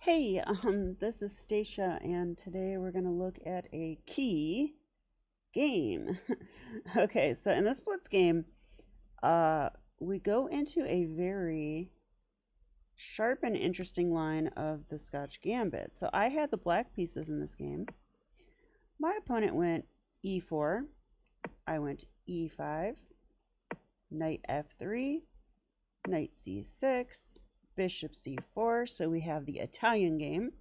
Hey, this is Stacia, and today we're going to look at a key game. Okay, so in this blitz game, uh, we go into a very sharp and interesting line of the Scotch Gambit. So I had the black pieces in this game. My opponent went e4, I went e5, knight f3, knight c6, bishop c4, so we have the Italian game.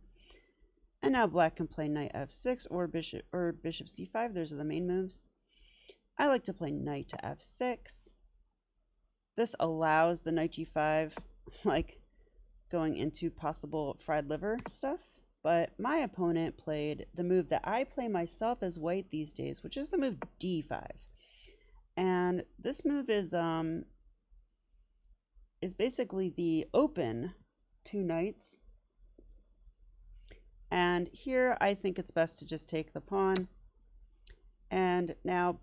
And now black can play knight f6 or bishop c5. Those are the main moves. I like to play knight to f6. This allows the knight g5, like going into possible fried liver stuff. But my opponent played the move that I play myself as white these days, which is the move d5. And this move is basically the open two knights. And here I think it's best to just take the pawn. And now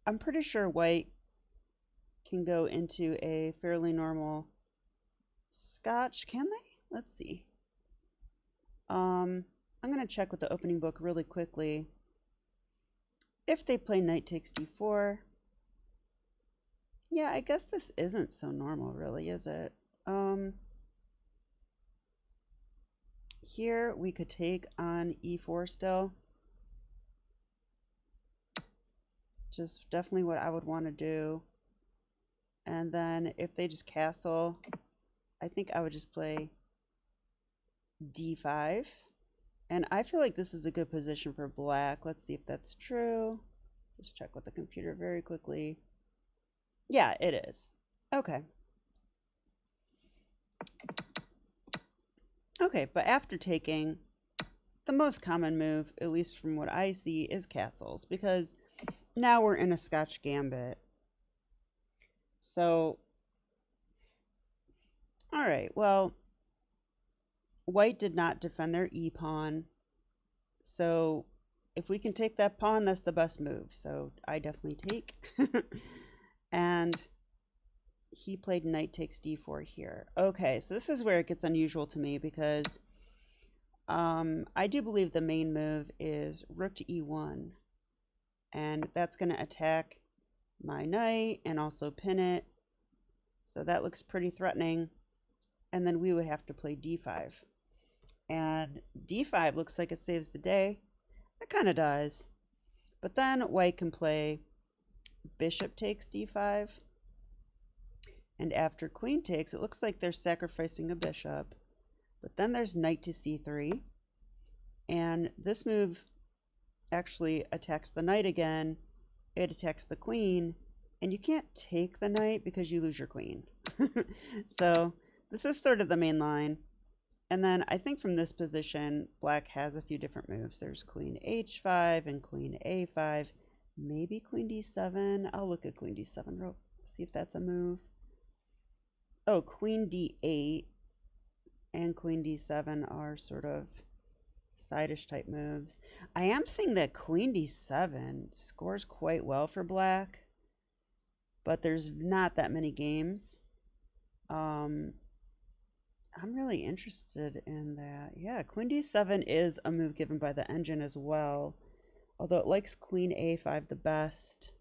I'm pretty sure white can go into a fairly normal Scotch. Can they? Let's see. I'm going to check with the opening book really quickly. If they play knight takes d4. Yeah, I guess this isn't so normal, really, is it? Here we could take on e4 still. Just definitely what I would want to do. And then if they just castle, I think I would just play d5. And I feel like this is a good position for black. Let's see if that's true. Just check with the computer very quickly. Yeah, it is. Okay. Okay, but after taking, the most common move, at least from what I see, is castles, because now we're in a Scotch Gambit. So, all right, well, white did not defend their e-pawn. So if we can take that pawn, that's the best move. So I definitely take. And he played knight takes d4 here. Okay, so this is where it gets unusual to me because I do believe the main move is rook to e1. And that's going to attack my knight and also pin it. So that looks pretty threatening. And then we would have to play d5. And d5 looks like it saves the day. It kind of does. But then white can play bishop takes d5. And after queen takes, it looks like they're sacrificing a bishop. But then there's knight to c3. And this move actually attacks the knight again. It attacks the queen. And you can't take the knight because you lose your queen. So this is sort of the main line. And then I think from this position, black has a few different moves. There's queen h5 and queen a5. Maybe queen d7. I'll look at queen d7, see if that's a move. Oh, queen d8 and queen d7 are sort of side-ish type moves. I am seeing that queen d7 scores quite well for black, but there's not that many games. I'm really interested in that. Yeah, queen d7 is a move given by the engine as well, although it likes queen a5 the best,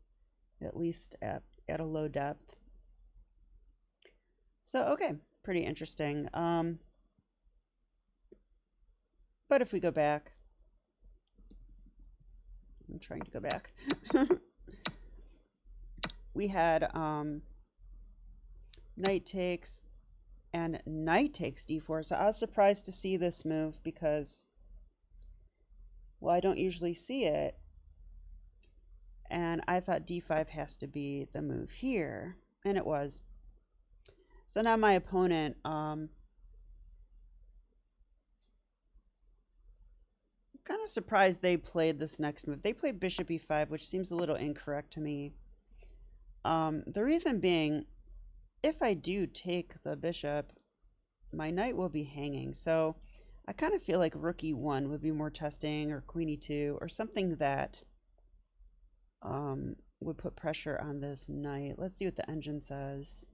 at least at a low depth. So, okay, pretty interesting. But if we go back, I'm trying to go back. We had knight takes and knight takes d4. So I was surprised to see this move because, well, I don't usually see it. And I thought d5 has to be the move here, and it was. So now my opponent, kind of surprised they played this next move. They played bishop e5, which seems a little incorrect to me. The reason being, if I do take the bishop, my knight will be hanging. So I kind of feel like rook e1 would be more testing, or queen e2, or something that would put pressure on this knight. Let's see what the engine says.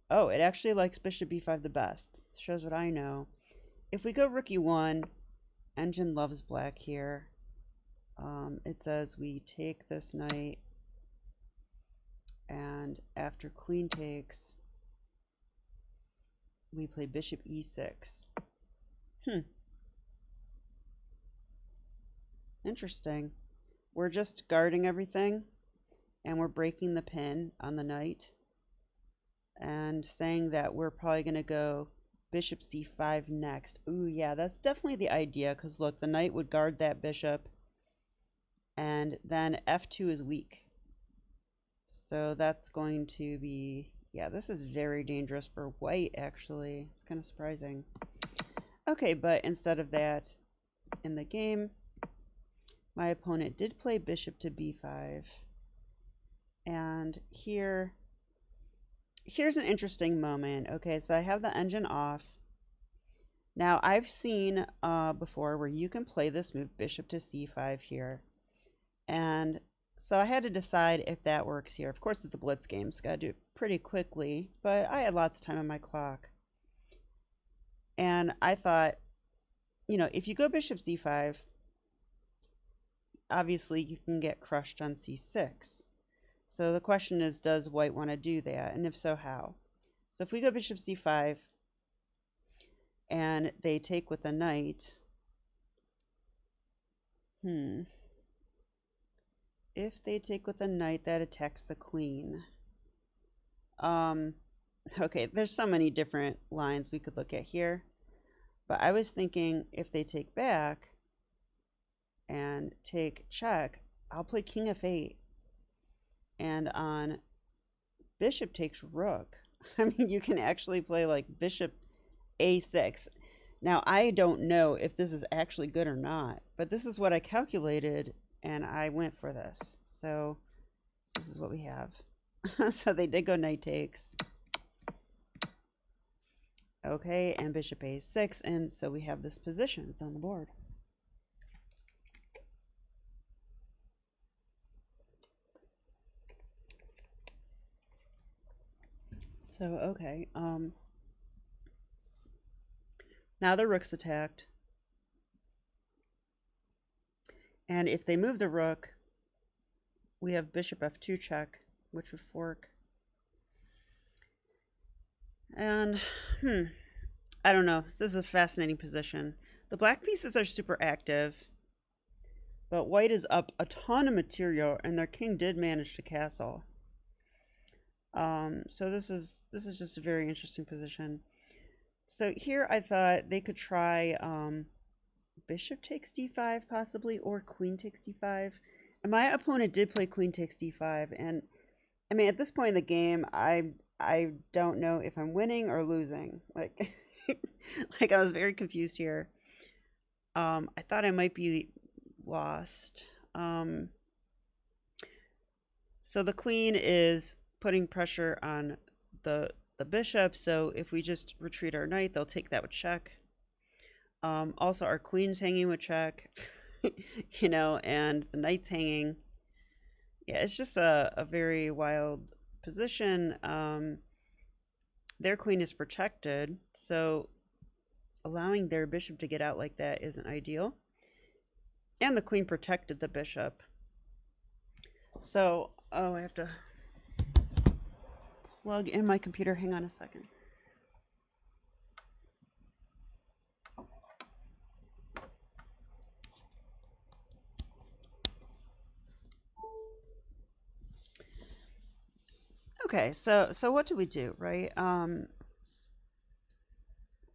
Oh, it actually likes bishop b5 the best. Shows what I know. if we go rook e1, engine loves black here. It says we take this knight, and after queen takes, we play bishop e6. Interesting. We're just guarding everything, and we're breaking the pin on the knight, and saying that we're probably going to go bishop c5 next. Ooh, yeah, that's definitely the idea, because look, the knight would guard that bishop, and then f2 is weak. So that's going to be, yeah, this is very dangerous for white, actually. It's kind of surprising. Okay, but instead of that, in the game, my opponent did play bishop to b5. And here's an interesting moment. Okay, so I have the engine off. Now, I've seen before where you can play this move, bishop to c5 here. And so I had to decide if that works here. Of course, it's a blitz game, so I got to do it pretty quickly, but I had lots of time on my clock. And I thought, you know, if you go bishop c5, obviously you can get crushed on c6. So the question is, does white want to do that? And if so, how? So if we go bishop c5 and they take with the knight, if they take with a knight, that attacks the queen. Okay, there's so many different lines we could look at here. But I was thinking if they take back and take check, I'll play king f8. And on bishop takes rook, I mean, you can actually play like bishop a6. Now, I don't know if this is actually good or not, but this is what I calculated, and I went for this. So this is what we have. So they did go knight takes. Okay, and bishop a6, and so we have this position. It's on the board. So, okay, now the rook's attacked. And if they move the rook, we have bishop f2 check, which would fork. And, I don't know. This is a fascinating position. The black pieces are super active, but white is up a ton of material, and their king did manage to castle. So this is just a very interesting position. So here I thought they could try bishop takes d5 possibly, or queen takes d5. And my opponent did play queen takes d5, and I mean, at this point in the game, I don't know if I'm winning or losing. Like like I was very confused here. I thought I might be lost. So the queen is putting pressure on the bishop, so if we just retreat our knight, they'll take that with check. Also, our queen's hanging with check, you know, and the knight's hanging. Yeah, it's just a very wild position. Their queen is protected, so allowing their bishop to get out like that isn't ideal. And the queen protected the bishop. So, oh, I have to plug in my computer. Hang on a second. Okay, so what do we do, right?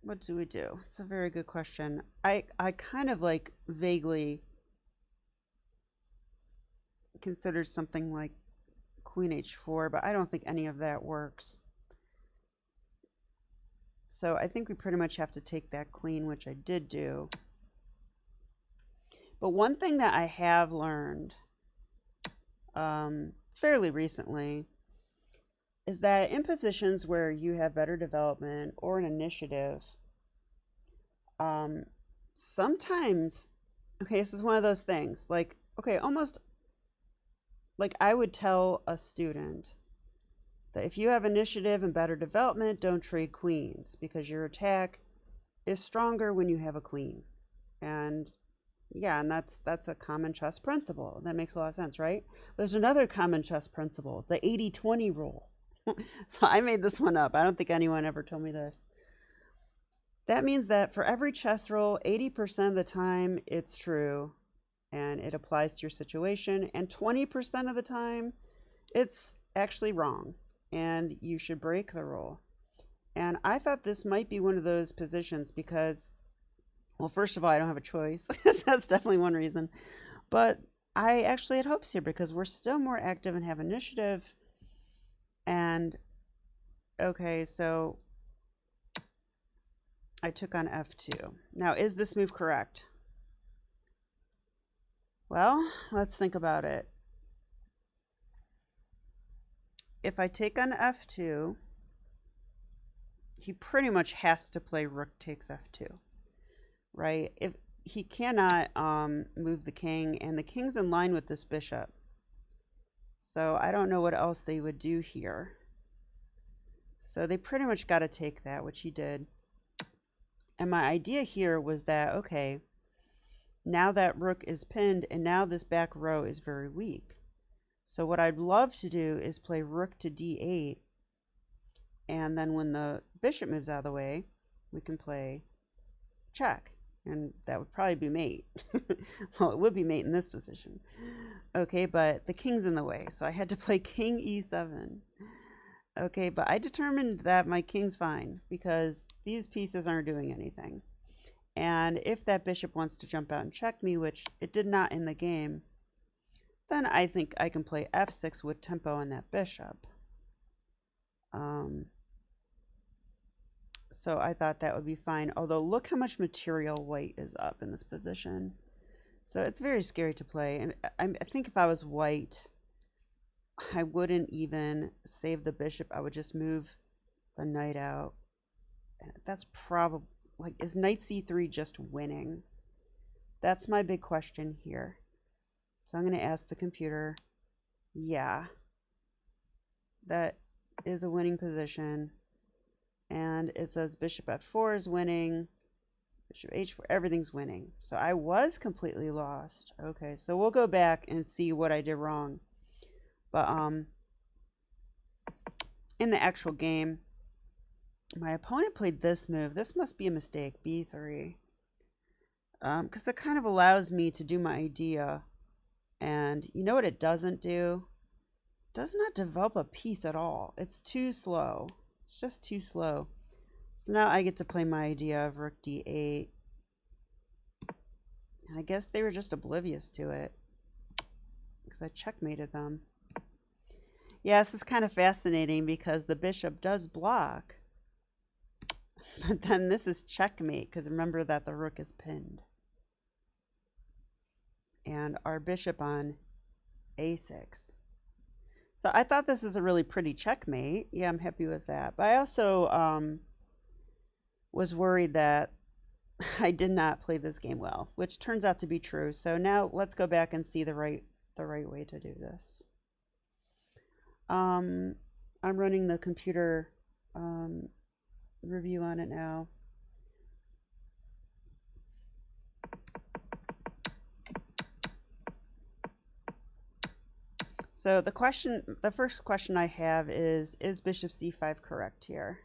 What do we do? It's a very good question. I kind of like vaguely considered something like queen h4, but I don't think any of that works. So I think we pretty much have to take that queen, which I did do. But one thing that I have learned fairly recently is that in positions where you have better development or an initiative, sometimes, okay, this is one of those things, like, okay, almost like I would tell a student that if you have initiative and better development, don't trade queens, because your attack is stronger when you have a queen. And yeah, and that's a common chess principle. That makes a lot of sense, right? There's another common chess principle, the 80-20 rule. So I made this one up. I don't think anyone ever told me this. That means that for every chess roll, 80% of the time it's true and it applies to your situation, and 20% of the time it's actually wrong and you should break the rule. And I thought this might be one of those positions because, well, first of all, I don't have a choice. That's definitely one reason. But I actually had hopes here because we're still more active and have initiative. And okay, so I took on f2. Now, is this move correct? Well, let's think about it. If I take on f2, he pretty much has to play rook takes f2, right? If he cannot move the king, and the king's in line with this bishop. So I don't know what else they would do here. So they pretty much got to take that, which he did. And my idea here was that, okay, now that rook is pinned, and now this back row is very weak. So what I'd love to do is play rook to d8. And then when the bishop moves out of the way, we can play check. And that would probably be mate. Well, it would be mate in this position. Okay, but the king's in the way. So I had to play king e7. Okay, but I determined that my king's fine because these pieces aren't doing anything. And if that bishop wants to jump out and check me, which it did not in the game, then I think I can play f6 with tempo on that bishop. So I thought that would be fine. Although look how much material white is up in this position. So it's very scary to play. And I think if I was white, I wouldn't even save the bishop. I would just move the knight out. That's probably, like, is knight c3 just winning? That's my big question here. So I'm going to ask the computer. Yeah, that is a winning position. And it says bishop f4 is winning, bishop h4, everything's winning. So I was completely lost. Okay, so we'll go back and see what I did wrong. But in the actual game, my opponent played this move. This must be a mistake, b3. Because it kind of allows me to do my idea. And you know what it doesn't do? It does not develop a piece at all. It's too slow. It's just too slow. So now I get to play my idea of rook d8. And I guess they were just oblivious to it because I checkmated them. Yeah, this is kind of fascinating because the bishop does block. But then this is checkmate because remember that the rook is pinned. And our bishop on a6. So I thought this is a really pretty checkmate. Yeah, I'm happy with that. But I also was worried that I did not play this game well, which turns out to be true. So now let's go back and see the right way to do this. I'm running the computer review on it now. So the first question I have is bishop c5 correct here?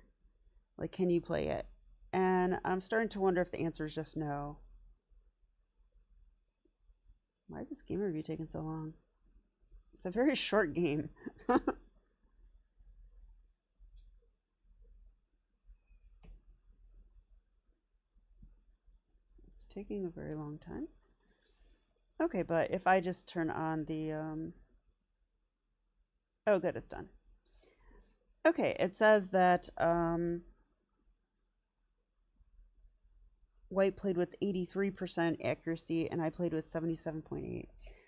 Like, can you play it? And I'm starting to wonder if the answer is just no. Why is this game review taking so long? It's a very short game. It's taking a very long time. Okay, but if I just turn on the oh, good, it's done. Okay, it says that white played with 83% accuracy and I played with 77.8.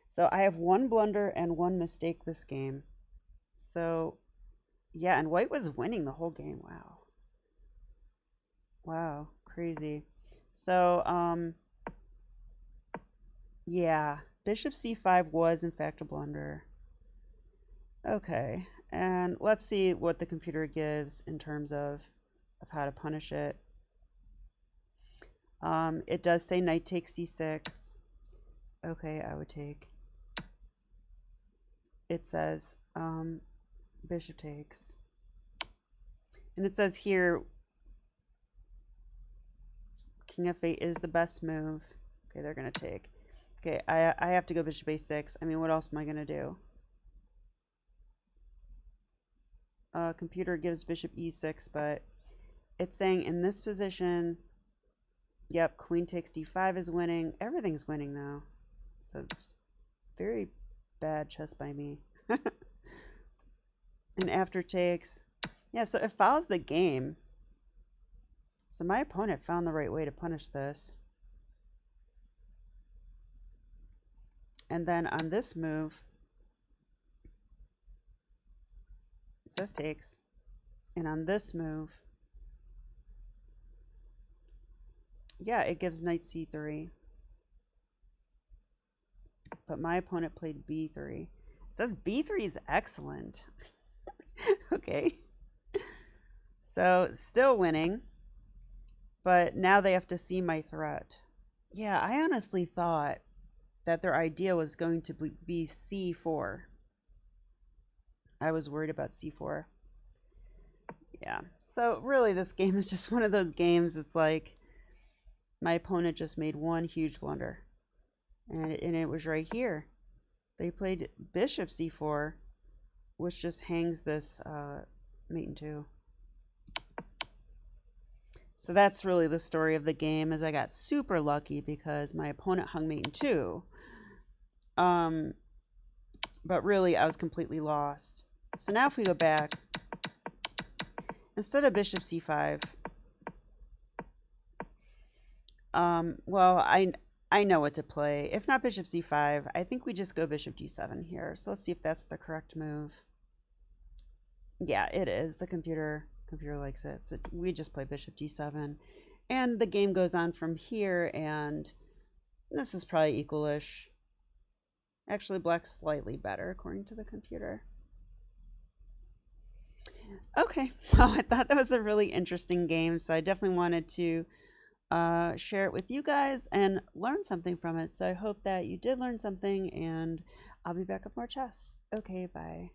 So I have one blunder and one mistake this game. So yeah, and white was winning the whole game. Wow. Wow, crazy. So yeah, bishop c5 was in fact a blunder. Okay, and let's see what the computer gives in terms of how to punish it. It does say knight takes c6. Okay, I would take. It says bishop takes. And it says here king f8 is the best move. Okay, they're going to take. Okay, I have to go bishop a6. I mean, what else am I going to do? Computer gives bishop e6, but it's saying in this position, yep, queen takes d5 is winning. Everything's winning, though. So it's very bad chess by me. And after takes. Yeah, so it follows the game. So my opponent found the right way to punish this. And then on this move, it says takes. And on this move, yeah, it gives knight c3. But my opponent played b3. It says b3 is excellent. Okay. So still winning. But now they have to see my threat. Yeah, I honestly thought that their idea was going to be c4. I was worried about c4. Yeah. So really this game is just one of those games. It's like my opponent just made one huge blunder. And it was right here. They played bishop c4, which just hangs this mate in 2. So that's really the story of the game, is I got super lucky because my opponent hung mate in 2. But really I was completely lost. So now if we go back, instead of bishop c5, well, I know what to play. If not bishop c5, I think we just go bishop d7 here. So let's see if that's the correct move. Yeah, it is. The computer likes it. So we just play bishop d7. And the game goes on from here, and this is probably equal-ish. Actually, black's slightly better according to the computer. Okay, well, I thought that was a really interesting game, so I definitely wanted to share it with you guys and learn something from it. So I hope that you did learn something, and I'll be back with more chess. Okay, bye.